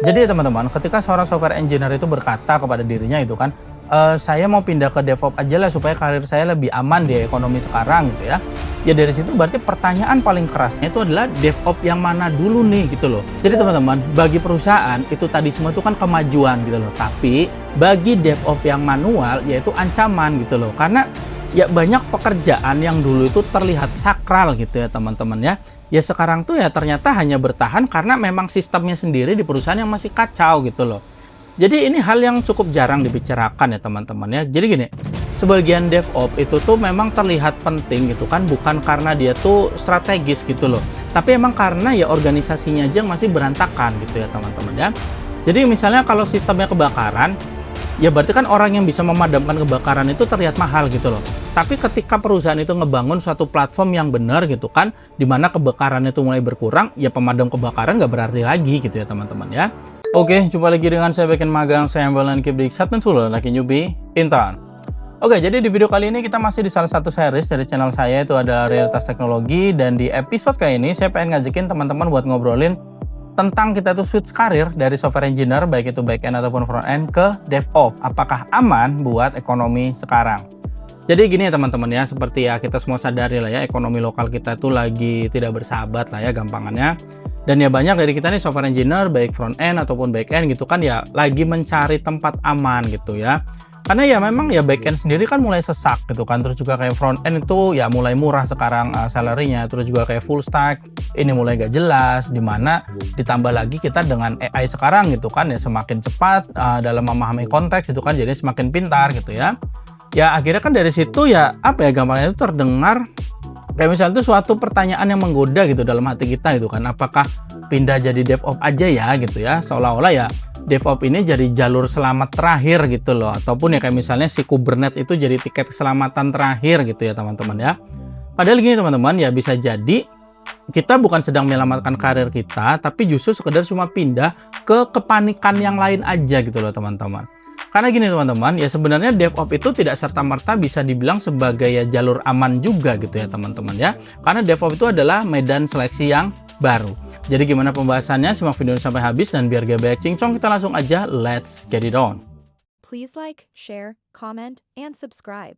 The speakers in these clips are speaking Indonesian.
Jadi teman-teman, ketika seorang software engineer itu berkata kepada dirinya itu kan, saya mau pindah ke DevOps aja lah supaya karir saya lebih aman di ekonomi sekarang gitu ya. Ya dari situ berarti pertanyaan paling kerasnya itu adalah DevOps yang mana dulu nih gitu loh. Jadi teman-teman, bagi perusahaan itu tadi semua itu kan kemajuan gitu loh. Tapi bagi DevOps yang manual yaitu ancaman gitu loh. Karena ya banyak pekerjaan yang dulu itu terlihat sakral gitu ya teman-teman ya. Ya sekarang tuh ya ternyata hanya bertahan karena memang sistemnya sendiri di perusahaan yang masih kacau gitu loh. Jadi ini hal yang cukup jarang dibicarakan ya teman-teman ya. Jadi gini, sebagian DevOps itu tuh memang terlihat penting gitu kan, bukan karena dia tuh strategis gitu loh. Tapi emang karena ya organisasinya aja masih berantakan gitu ya teman-teman ya. Jadi misalnya kalau sistemnya kebakaran, ya berarti kan orang yang bisa memadamkan kebakaran itu terlihat mahal gitu loh. Tapi ketika perusahaan itu ngebangun suatu platform yang benar gitu kan, di mana kebakaran itu mulai berkurang, ya pemadam kebakaran nggak berarti lagi gitu ya teman-teman ya. Oke, jumpa lagi dengan saya Beken Magang, saya Ambalan Keep the Excitement Full, like newbie, Intan. Oke, jadi di video kali ini kita masih di salah satu series dari channel saya, itu adalah Realitas Teknologi. Dan di episode kali ini saya pengen ngajakin teman-teman buat ngobrolin tentang kita tuh switch karir dari software engineer, baik itu back end ataupun front end, ke DevOps. Apakah aman buat ekonomi sekarang? Jadi gini ya teman-teman ya, seperti ya kita semua sadari lah ya, ekonomi lokal kita tuh lagi tidak bersahabat lah ya gampangannya. Dan ya banyak dari kita nih software engineer, baik front end ataupun back end gitu kan ya, lagi mencari tempat aman gitu ya. Karena ya memang ya back end sendiri kan mulai sesak gitu kan, terus juga kayak front end itu ya mulai murah sekarang salary-nya, terus juga kayak full stack ini mulai gak jelas, dimana ditambah lagi kita dengan AI sekarang gitu kan ya, semakin cepat dalam memahami konteks itu kan, jadi semakin pintar gitu ya. Ya akhirnya kan dari situ ya apa ya gampangnya itu terdengar kayak misalnya itu suatu pertanyaan yang menggoda gitu dalam hati kita gitu kan, apakah pindah jadi DevOps aja ya gitu ya, seolah-olah ya DevOps ini jadi jalur selamat terakhir gitu loh, ataupun ya kayak misalnya si Kubernetes itu jadi tiket keselamatan terakhir gitu ya teman-teman ya. Padahal gini teman-teman ya, bisa jadi kita bukan sedang menyelamatkan karir kita, tapi justru sekedar cuma pindah ke kepanikan yang lain aja gitu loh teman-teman. Karena gini teman-teman, ya sebenarnya DevOps itu tidak serta-merta bisa dibilang sebagai ya jalur aman juga gitu ya teman-teman ya. Karena DevOps itu adalah medan seleksi yang baru. Jadi gimana pembahasannya? Simak video ini sampai habis, dan biar gak banyak cincong, kita langsung aja let's get it on. Please like, share, comment, and subscribe.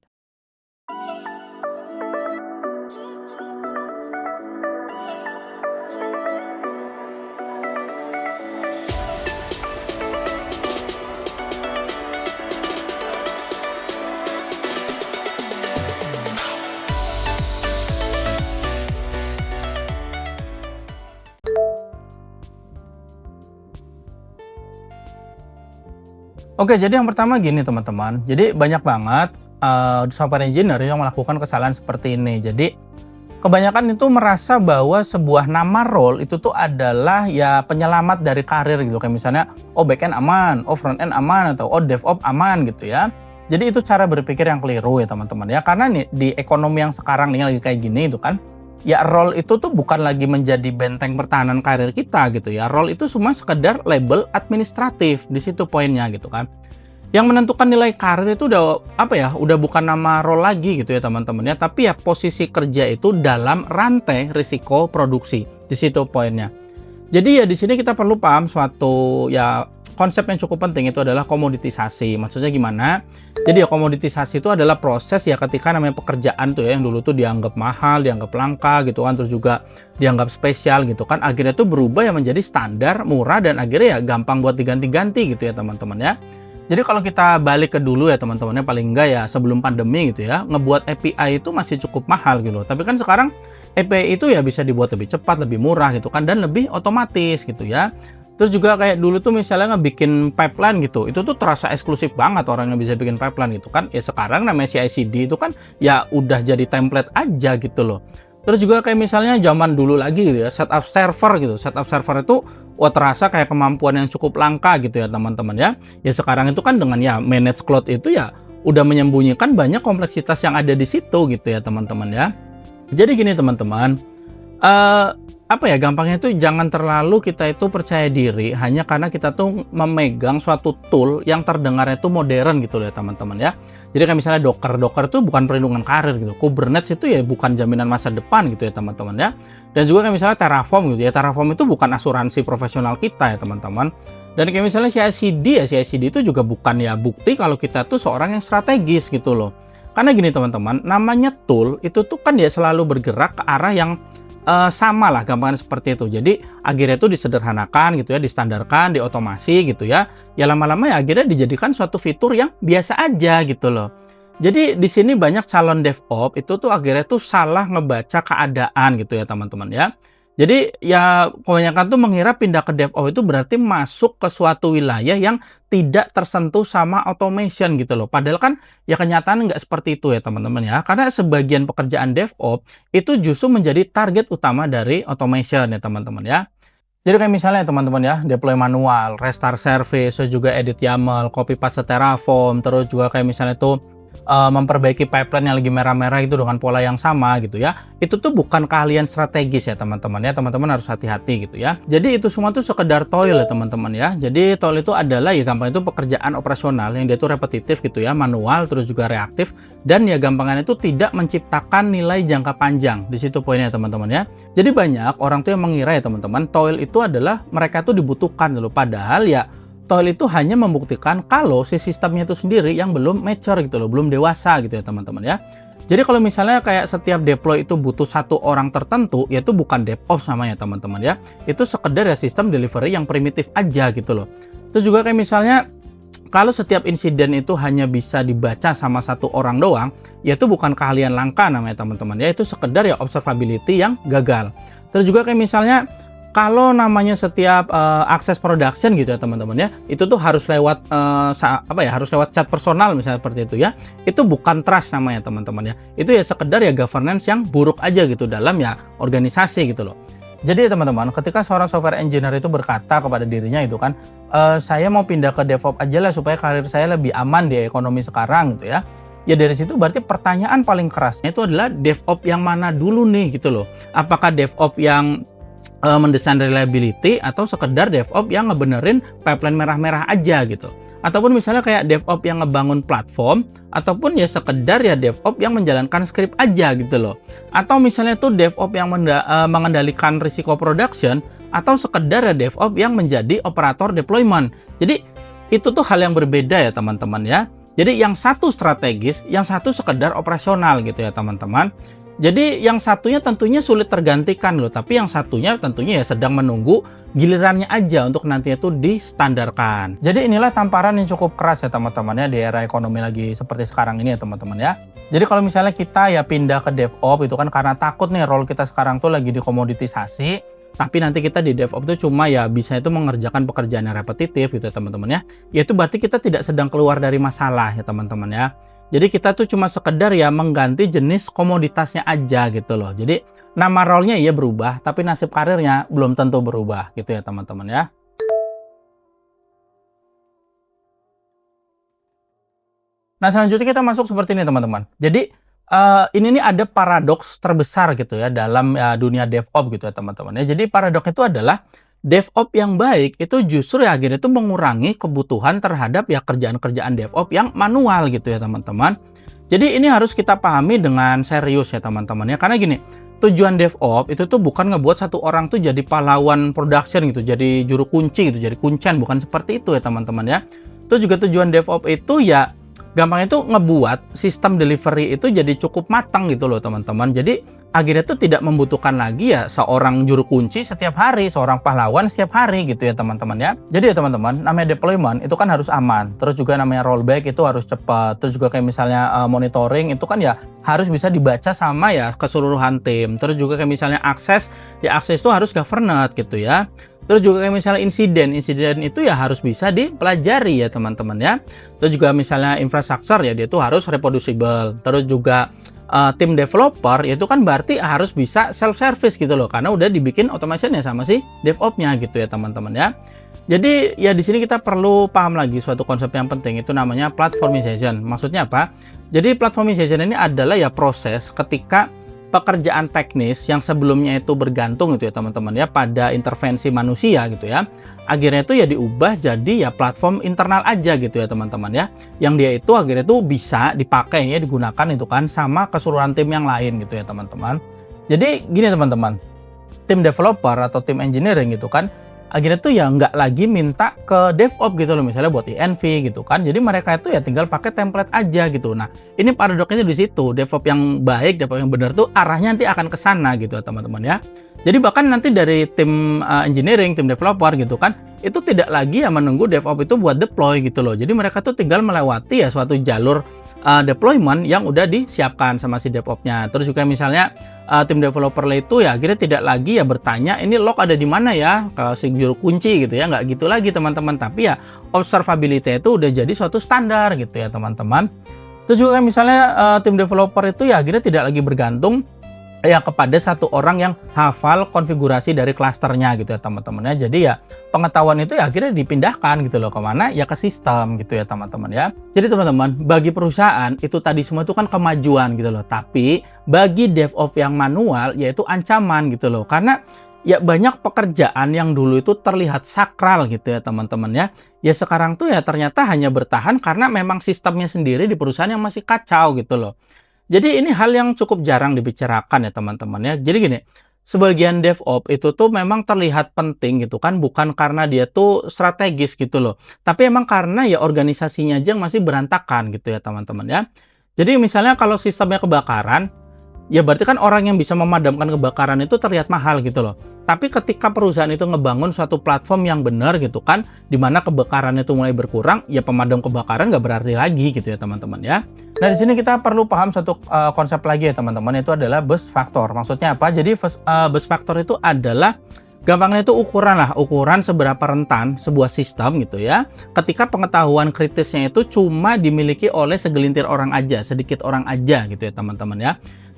Oke, jadi yang pertama gini teman-teman. Jadi banyak banget software engineer yang melakukan kesalahan seperti ini. Jadi kebanyakan itu merasa bahwa sebuah nama role itu tuh adalah ya penyelamat dari karir gitu. Kayak misalnya, oh backend aman, oh frontend aman, atau oh DevOps aman gitu ya. Jadi itu cara berpikir yang keliru ya teman-teman ya. Karena nih di ekonomi yang sekarang nih lagi kayak gini itu kan, ya role itu tuh bukan lagi menjadi benteng pertahanan karir kita gitu ya. Role itu cuma sekedar label administratif, di situ poinnya gitu kan. Yang menentukan nilai karir itu udah apa ya, udah bukan nama role lagi gitu ya teman-teman ya, tapi ya posisi kerja itu dalam rantai risiko produksi, di situ poinnya. Jadi ya di sini kita perlu paham suatu ya konsep yang cukup penting, itu adalah komoditisasi. Maksudnya gimana? Jadi ya komoditisasi itu adalah proses ya ketika namanya pekerjaan tuh ya, yang dulu tuh dianggap mahal, dianggap langka gitu kan, terus juga dianggap spesial gitu kan, akhirnya tuh berubah ya menjadi standar, murah, dan akhirnya ya gampang buat diganti-ganti gitu ya teman-teman ya. Jadi kalau kita balik ke dulu ya teman-temannya, paling enggak ya sebelum pandemi gitu ya, ngebuat API itu masih cukup mahal gitu. Tapi kan sekarang API itu ya bisa dibuat lebih cepat, lebih murah gitu kan, dan lebih otomatis gitu ya. Terus juga kayak dulu tuh misalnya ngebikin pipeline gitu, itu tuh terasa eksklusif banget orang yang bisa bikin pipeline gitu kan. Ya sekarang namanya CI/CD itu kan ya udah jadi template aja gitu loh. Terus juga kayak misalnya zaman dulu lagi gitu ya, setup server gitu. Setup server itu wah terasa kayak kemampuan yang cukup langka gitu ya teman-teman ya. Ya sekarang itu kan dengan ya manage cloud itu ya udah menyembunyikan banyak kompleksitas yang ada di situ gitu ya teman-teman ya. Jadi gini teman-teman, apa ya gampangnya itu, jangan terlalu kita itu percaya diri hanya karena kita tuh memegang suatu tool yang terdengarnya itu modern gitu loh ya teman-teman ya. Jadi kayak misalnya Docker itu bukan perlindungan karir gitu. Kubernetes itu ya bukan jaminan masa depan gitu ya teman-teman ya. Dan juga kayak misalnya Terraform gitu ya. Terraform itu bukan asuransi profesional kita ya teman-teman. Dan kayak misalnya CI/CD ya, CI/CD itu juga bukan ya bukti kalau kita tuh seorang yang strategis gitu loh. Karena gini teman-teman, namanya tool itu tuh kan dia selalu bergerak ke arah yang sama lah, gampangnya seperti itu. Jadi akhirnya itu disederhanakan gitu ya, distandarkan, diotomasi gitu ya. Ya lama-lama ya akhirnya dijadikan suatu fitur yang biasa aja gitu loh. Jadi di sini banyak calon DevOps itu tuh akhirnya tuh salah ngebaca keadaan gitu ya teman-teman ya. Jadi ya kebanyakan tuh mengira pindah ke DevOps itu berarti masuk ke suatu wilayah yang tidak tersentuh sama automation gitu loh. Padahal kan ya kenyataan nggak seperti itu ya teman-teman ya. Karena sebagian pekerjaan DevOps itu justru menjadi target utama dari automation ya teman-teman ya. Jadi kayak misalnya teman-teman ya, deploy manual, restart service, terus juga edit YAML, copy paste Terraform, terus juga kayak misalnya tuh memperbaiki pipeline yang lagi merah-merah itu dengan pola yang sama gitu ya. Itu tuh bukan keahlian strategis ya teman-teman ya. Teman-teman harus hati-hati gitu ya. Jadi itu semua tuh sekedar toil ya teman-teman ya. Jadi toil itu adalah ya gampang itu pekerjaan operasional yang dia tuh repetitif gitu ya, manual terus juga reaktif, dan ya gampangannya itu tidak menciptakan nilai jangka panjang. Di situ poinnya teman-teman ya. Jadi banyak orang tuh yang mengira ya teman-teman, toil itu adalah mereka tuh dibutuhkan loh. Padahal ya toil itu hanya membuktikan kalau si sistemnya itu sendiri yang belum mature gitu loh, belum dewasa gitu ya teman-teman ya. Jadi kalau misalnya kayak setiap deploy itu butuh satu orang tertentu, ya itu bukan DevOps namanya teman-teman ya. Itu sekedar ya sistem delivery yang primitif aja gitu loh. Terus juga kayak misalnya kalau setiap insiden itu hanya bisa dibaca sama satu orang doang, ya itu bukan keahlian langka namanya teman-teman ya. Itu sekedar ya observability yang gagal. Terus juga kayak misalnya kalau namanya setiap akses production gitu ya teman-teman ya, itu tuh harus lewat harus lewat chat personal misalnya seperti itu ya. Itu bukan trust namanya teman-teman ya. Itu ya sekedar ya governance yang buruk aja gitu dalam ya organisasi gitu loh. Jadi teman-teman, ketika seorang software engineer itu berkata kepada dirinya itu kan, saya mau pindah ke DevOps aja lah supaya karir saya lebih aman di ekonomi sekarang gitu ya. Ya dari situ berarti pertanyaan paling kerasnya itu adalah DevOps yang mana dulu nih gitu loh. Apakah DevOps yang mendesain reliability atau sekedar DevOps yang ngebenerin pipeline merah-merah aja gitu. Ataupun misalnya kayak DevOps yang ngebangun platform, ataupun ya sekedar ya DevOps yang menjalankan script aja gitu loh. Atau misalnya tuh DevOps yang mengendalikan risiko production, atau sekedar ya DevOps yang menjadi operator deployment. Jadi itu tuh hal yang berbeda ya teman-teman ya. Jadi yang satu strategis, yang satu sekedar operasional gitu ya teman-teman. Jadi yang satunya tentunya sulit tergantikan loh, tapi yang satunya tentunya ya sedang menunggu gilirannya aja untuk nantinya itu distandarkan. Jadi inilah tamparan yang cukup keras ya teman-teman ya di era ekonomi lagi seperti sekarang ini ya teman-teman ya. Jadi kalau misalnya kita ya pindah ke DevOps itu kan karena takut nih role kita sekarang tuh lagi dikomoditisasi, tapi nanti kita di DevOps itu cuma ya bisa itu mengerjakan pekerjaan yang repetitif gitu ya teman-teman ya. Ya itu berarti kita tidak sedang keluar dari masalah ya teman-teman ya. Jadi kita tuh cuma sekedar ya mengganti jenis komoditasnya aja gitu loh. Jadi nama role-nya iya berubah, tapi nasib karirnya belum tentu berubah gitu ya teman-teman ya. Nah selanjutnya kita masuk seperti ini teman-teman. Jadi ini nih ada paradoks terbesar gitu ya dalam dunia DevOps gitu ya teman-teman ya. Jadi paradoks itu adalah DevOps yang baik itu justru ya akhirnya itu mengurangi kebutuhan terhadap ya kerjaan-kerjaan DevOps yang manual gitu ya teman-teman. Jadi ini harus kita pahami dengan serius ya teman-teman ya. Karena gini, tujuan DevOps itu tuh bukan ngebuat satu orang tuh jadi pahlawan production gitu, jadi juru kunci gitu, jadi kuncen, bukan seperti itu ya teman-teman ya. Itu juga tujuan DevOps itu ya gampang itu ngebuat sistem delivery itu jadi cukup matang gitu loh teman-teman. Jadi akhirnya tuh tidak membutuhkan lagi ya seorang juru kunci setiap hari, seorang pahlawan setiap hari gitu ya teman-teman ya. Jadi ya teman-teman, namanya deployment itu kan harus aman. Terus juga namanya rollback itu harus cepat. Terus juga kayak misalnya monitoring itu kan ya harus bisa dibaca sama ya keseluruhan tim. Terus juga kayak misalnya akses itu harus governed gitu ya. Terus juga kayak misalnya insiden itu ya harus bisa dipelajari ya teman-teman ya. Terus juga misalnya infrastruktur ya dia tuh harus reproducible. Terus juga tim developer itu kan berarti harus bisa self service gitu loh, karena udah dibikin automation-nya sama si DevOps-nya gitu ya teman-teman ya. Jadi ya di sini kita perlu paham lagi suatu konsep yang penting, itu namanya platformization. Maksudnya apa? Jadi platformization ini adalah ya proses ketika pekerjaan teknis yang sebelumnya itu bergantung gitu ya teman-teman ya pada intervensi manusia gitu ya, akhirnya itu ya diubah jadi ya platform internal aja gitu ya teman-teman ya, yang dia itu akhirnya itu bisa dipakai ya, digunakan itu kan sama keseluruhan tim yang lain gitu ya teman-teman. Jadi gini teman-teman, tim developer atau tim engineering gitu kan akhirnya tuh ya nggak lagi minta ke DevOps gitu loh, misalnya buat INV gitu kan. Jadi mereka itu ya tinggal pakai template aja gitu. Nah, ini paradoksnya di situ. DevOps yang baik, DevOps yang benar tuh arahnya nanti akan ke sana gitu ya teman-teman ya. Jadi bahkan nanti dari tim engineering, tim developer gitu kan, itu tidak lagi ya menunggu DevOps itu buat deploy gitu loh. Jadi mereka tuh tinggal melewati ya suatu jalur deployment yang udah disiapkan sama si DevOps-nya. Terus juga misalnya tim developer itu ya akhirnya tidak lagi ya bertanya ini log ada di mana ya ke si juru kunci gitu ya, nggak gitu lagi teman-teman. Tapi ya observability itu udah jadi suatu standar gitu ya teman-teman. Terus juga misalnya tim developer itu ya akhirnya tidak lagi bergantung ya kepada satu orang yang hafal konfigurasi dari klasternya gitu ya teman-teman ya. Jadi ya pengetahuan itu ya akhirnya dipindahkan gitu loh kemana ya, ke sistem gitu ya teman-teman ya. Jadi teman-teman, bagi perusahaan itu tadi semua itu kan kemajuan gitu loh, tapi bagi DevOps yang manual yaitu ancaman gitu loh, karena ya banyak pekerjaan yang dulu itu terlihat sakral gitu ya teman-teman ya. Ya sekarang tuh ya ternyata hanya bertahan karena memang sistemnya sendiri di perusahaan yang masih kacau gitu loh. Jadi ini hal yang cukup jarang dibicarakan ya teman-teman ya. Jadi gini, sebagian DevOps itu tuh memang terlihat penting gitu kan, bukan karena dia tuh strategis gitu loh. Tapi emang karena ya organisasinya aja yang masih berantakan gitu ya teman-teman ya. Jadi misalnya kalau sistemnya kebakaran, ya berarti kan orang yang bisa memadamkan kebakaran itu terlihat mahal gitu loh. Tapi ketika perusahaan itu ngebangun suatu platform yang benar gitu kan, di mana kebakaran itu mulai berkurang, ya pemadam kebakaran nggak berarti lagi gitu ya teman-teman ya. Nah di sini kita perlu paham satu konsep lagi ya teman-teman, itu adalah burst factor. Maksudnya apa? Jadi burst factor itu adalah gampangnya itu ukuran seberapa rentan sebuah sistem gitu ya. Ketika pengetahuan kritisnya itu cuma dimiliki oleh segelintir orang aja, sedikit orang aja gitu ya teman-teman ya.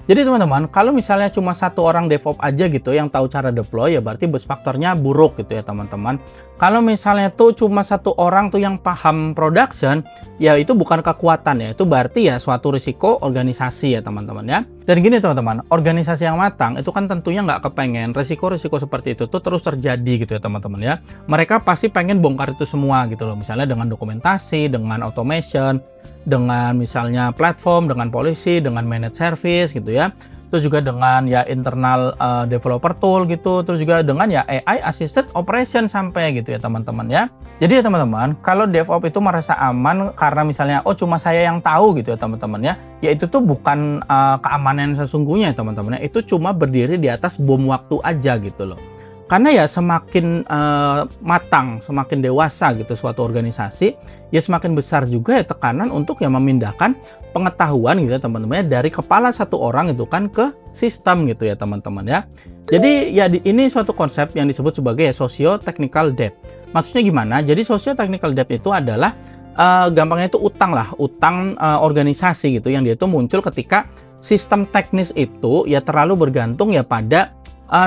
Jadi teman-teman, kalau misalnya cuma satu orang DevOps aja gitu yang tahu cara deploy, ya berarti burst faktornya buruk gitu ya teman-teman. Kalau misalnya tuh cuma satu orang tuh yang paham production, ya itu bukan kekuatan ya, itu berarti ya suatu risiko organisasi ya teman-teman ya. Dan gini teman-teman, organisasi yang matang itu kan tentunya nggak kepengen risiko-risiko seperti itu tuh terus terjadi gitu ya teman-teman ya. Mereka pasti pengen bongkar itu semua gitu loh, misalnya dengan dokumentasi, dengan automation, dengan misalnya platform, dengan policy, dengan managed service gitu ya. Terus juga dengan ya internal developer tool gitu, terus juga dengan ya AI assisted operation sampai gitu ya teman-teman ya. Jadi ya teman-teman, kalau DevOps itu merasa aman karena misalnya oh cuma saya yang tahu gitu ya teman-teman ya itu tuh bukan keamanan sesungguhnya ya teman-teman ya. Itu cuma berdiri di atas bom waktu aja gitu loh. Karena ya semakin matang, semakin dewasa gitu suatu organisasi, ya semakin besar juga ya tekanan untuk ya memindahkan pengetahuan gitu ya teman-teman ya, dari kepala satu orang itu kan ke sistem gitu ya teman-teman ya. Jadi ya ini suatu konsep yang disebut sebagai ya socio-technical debt. Maksudnya gimana? Jadi socio-technical debt itu adalah gampangnya itu utang lah, utang organisasi gitu yang dia itu muncul ketika sistem teknis itu ya terlalu bergantung ya pada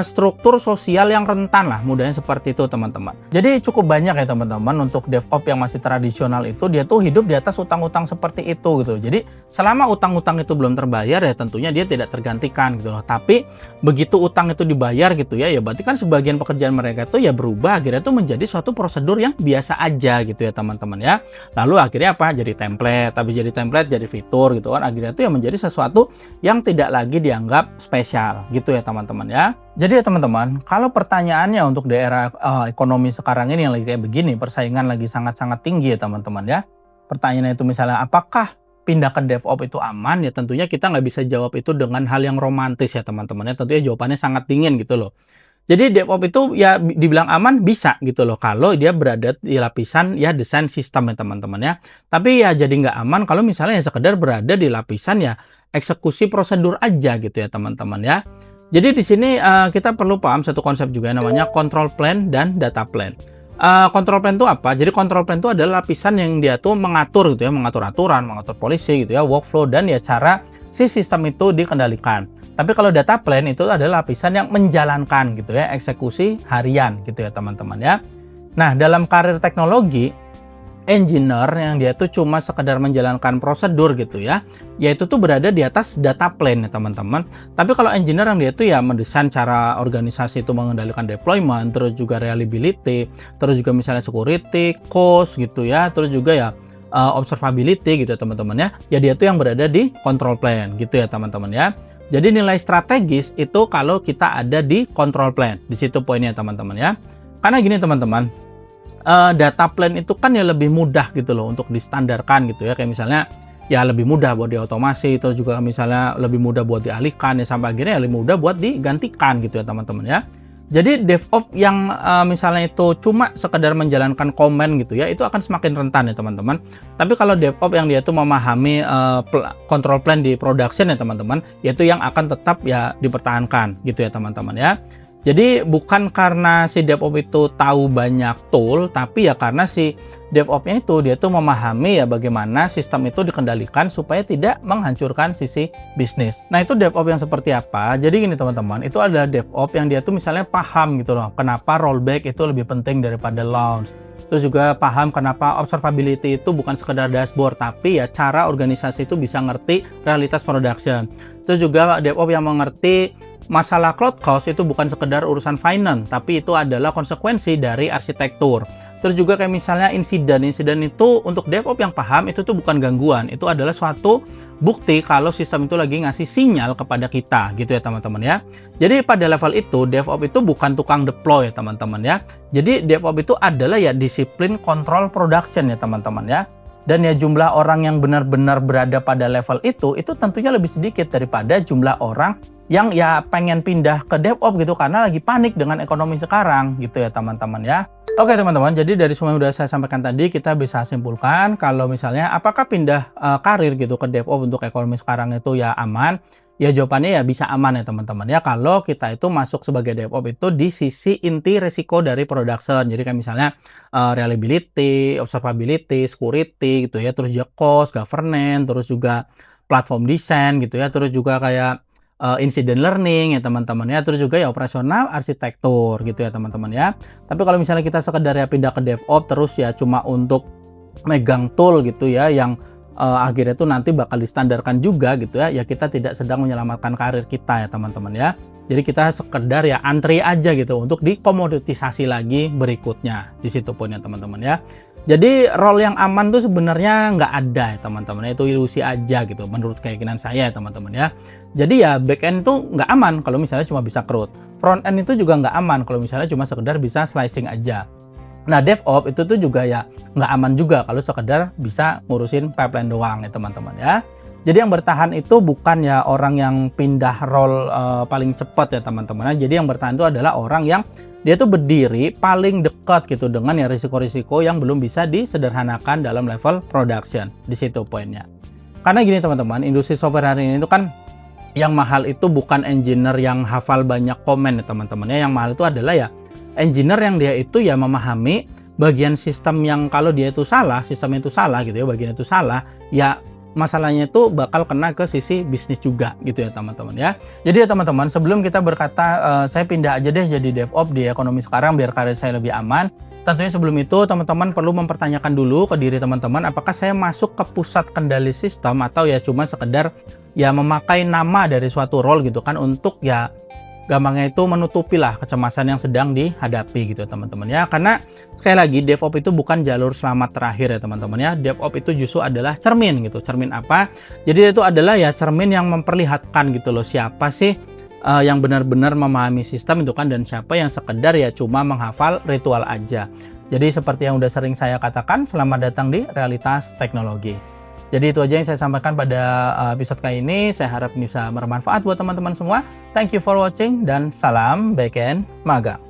struktur sosial yang rentan lah, mudahnya seperti itu teman-teman. Jadi cukup banyak ya teman-teman untuk DevOps yang masih tradisional itu dia tuh hidup di atas utang-utang seperti itu gitu. Jadi selama utang-utang itu belum terbayar ya tentunya dia tidak tergantikan gitu loh. Tapi begitu utang itu dibayar gitu ya berarti kan sebagian pekerjaan mereka itu ya berubah akhirnya itu menjadi suatu prosedur yang biasa aja gitu ya teman-teman ya. Lalu akhirnya apa? Jadi template, tapi jadi template jadi fitur gitu kan. Akhirnya itu ya menjadi sesuatu yang tidak lagi dianggap spesial gitu ya teman-teman ya. Jadi ya teman-teman, kalau pertanyaannya untuk daerah ekonomi sekarang ini yang lagi kayak begini, persaingan lagi sangat-sangat tinggi ya teman-teman ya. Pertanyaannya itu misalnya, apakah pindah ke DevOps itu aman? Ya tentunya kita nggak bisa jawab itu dengan hal yang romantis ya teman-teman ya. Tentunya jawabannya sangat dingin gitu loh. Jadi DevOps itu ya dibilang aman bisa gitu loh kalau dia berada di lapisan ya desain sistem ya teman-teman ya. Tapi ya jadi nggak aman kalau misalnya ya sekedar berada di lapisan ya eksekusi prosedur aja gitu ya teman-teman ya. Jadi di sini kita perlu paham satu konsep juga namanya control plan dan data plan. Control plan itu apa? Jadi control plan itu adalah lapisan yang dia tuh mengatur gitu ya, mengatur aturan, mengatur polisi gitu ya, workflow dan ya cara si sistem itu dikendalikan. Tapi kalau data plan itu adalah lapisan yang menjalankan gitu ya, eksekusi harian gitu ya teman-teman ya. Nah, dalam karir teknologi, engineer yang dia tuh cuma sekedar menjalankan prosedur gitu ya, yaitu tuh berada di atas data plan ya teman-teman. Tapi kalau engineer yang dia tuh ya mendesain cara organisasi itu mengendalikan deployment, terus juga reliability, terus juga misalnya security, cost gitu ya, terus juga ya observability gitu ya teman-teman ya. Ya dia tuh yang berada di control plan gitu ya teman-teman ya. Jadi nilai strategis itu kalau kita ada di control plan. Di situ poinnya teman-teman ya. Karena gini teman-teman, data plan itu kan ya lebih mudah gitu loh untuk distandarkan gitu ya. Kayak misalnya ya lebih mudah buat diotomasi, terus juga misalnya lebih mudah buat dialihkan ya, sampai akhirnya ya lebih mudah buat digantikan gitu ya teman-teman ya. Jadi DevOps yang misalnya itu cuma sekedar menjalankan komen gitu ya, itu akan semakin rentan ya teman-teman. Tapi kalau DevOps yang dia itu memahami control plan di production ya teman-teman, yaitu yang akan tetap ya dipertahankan gitu ya teman-teman ya. Jadi bukan karena si DevOps itu tahu banyak tool, tapi ya karena si DevOps-nya itu dia tuh memahami ya bagaimana sistem itu dikendalikan supaya tidak menghancurkan sisi bisnis. Nah itu DevOps yang seperti apa? Jadi gini teman-teman, itu adalah DevOps yang dia tuh misalnya paham gitu loh, kenapa rollback itu lebih penting daripada launch. Terus juga paham kenapa observability itu bukan sekedar dashboard, tapi ya cara organisasi itu bisa ngerti realitas production. Terus juga DevOps yang mengerti masalah cloud cost itu bukan sekedar urusan finance, tapi itu adalah konsekuensi dari arsitektur. Terus juga kayak misalnya insiden itu untuk DevOps yang paham itu tuh bukan gangguan, itu adalah suatu bukti kalau sistem itu lagi ngasih sinyal kepada kita gitu ya teman-teman ya. Jadi pada level itu DevOps itu bukan tukang deploy ya teman-teman ya. Jadi DevOps itu adalah ya disiplin kontrol production ya teman-teman ya. Dan ya jumlah orang yang benar-benar berada pada level itu tentunya lebih sedikit daripada jumlah orang yang ya pengen pindah ke DevOps gitu karena lagi panik dengan ekonomi sekarang gitu ya teman-teman ya. Oke teman-teman, jadi dari semua yang udah saya sampaikan tadi kita bisa simpulkan kalau misalnya apakah pindah karir gitu ke DevOps untuk ekonomi sekarang itu ya aman? Ya jawabannya ya bisa aman ya teman-teman ya kalau kita itu masuk sebagai DevOps itu di sisi inti resiko dari production. Jadi kayak misalnya reliability, observability, security gitu ya, terus juga cost, governance, terus juga platform design gitu ya, terus juga kayak incident learning ya teman-teman ya, terus juga ya operasional arsitektur gitu ya teman-teman ya. Tapi kalau misalnya kita sekedar ya pindah ke DevOps terus ya cuma untuk megang tool gitu ya yang akhirnya tuh nanti bakal distandarkan juga gitu ya, ya kita tidak sedang menyelamatkan karir kita ya teman-teman ya. Jadi kita sekedar ya antri aja gitu untuk dikomoditisasi lagi berikutnya di situ poinnya teman-teman ya. Jadi role yang aman tuh sebenarnya nggak ada ya teman-teman ya, itu ilusi aja gitu menurut keyakinan saya ya teman-teman ya. Jadi ya back end tuh nggak aman kalau misalnya cuma bisa CRUD. Front end itu juga nggak aman kalau misalnya cuma sekedar bisa slicing aja. Nah, DevOps itu tuh juga ya nggak aman juga kalau sekedar bisa ngurusin pipeline doang ya teman-teman ya. Jadi yang bertahan itu bukan ya orang yang pindah role paling cepat ya teman-teman ya. Jadi yang bertahan itu adalah orang yang dia tuh berdiri paling dekat gitu dengan ya risiko-risiko yang belum bisa disederhanakan dalam level production. Di situ poinnya. Karena gini teman-teman, industri software hari ini itu kan yang mahal itu bukan engineer yang hafal banyak komen ya teman-teman ya. Yang mahal itu adalah ya engineer yang dia itu ya memahami bagian sistem yang kalau dia itu salah, sistemnya itu salah gitu ya, bagian itu salah, ya masalahnya itu bakal kena ke sisi bisnis juga gitu ya teman-teman ya. Jadi ya teman-teman, sebelum kita berkata saya pindah aja deh jadi DevOps di ekonomi sekarang biar karir saya lebih aman, tentunya sebelum itu teman-teman perlu mempertanyakan dulu ke diri teman-teman apakah saya masuk ke pusat kendali sistem atau ya cuma sekedar ya memakai nama dari suatu role gitu kan untuk ya gampangnya itu menutupi lah kecemasan yang sedang dihadapi gitu teman-teman ya. Karena sekali lagi DevOps itu bukan jalur selamat terakhir ya teman-teman ya. DevOps itu justru adalah cermin gitu. Cermin apa? Jadi itu adalah ya cermin yang memperlihatkan gitu loh siapa sih yang benar-benar memahami sistem itu kan, dan siapa yang sekedar ya cuma menghafal ritual aja. Jadi seperti yang udah sering saya katakan, selamat datang di realitas teknologi. Jadi itu aja yang saya sampaikan pada episode kali ini. Saya harap bisa bermanfaat buat teman-teman semua. Thank you for watching dan salam backend magang.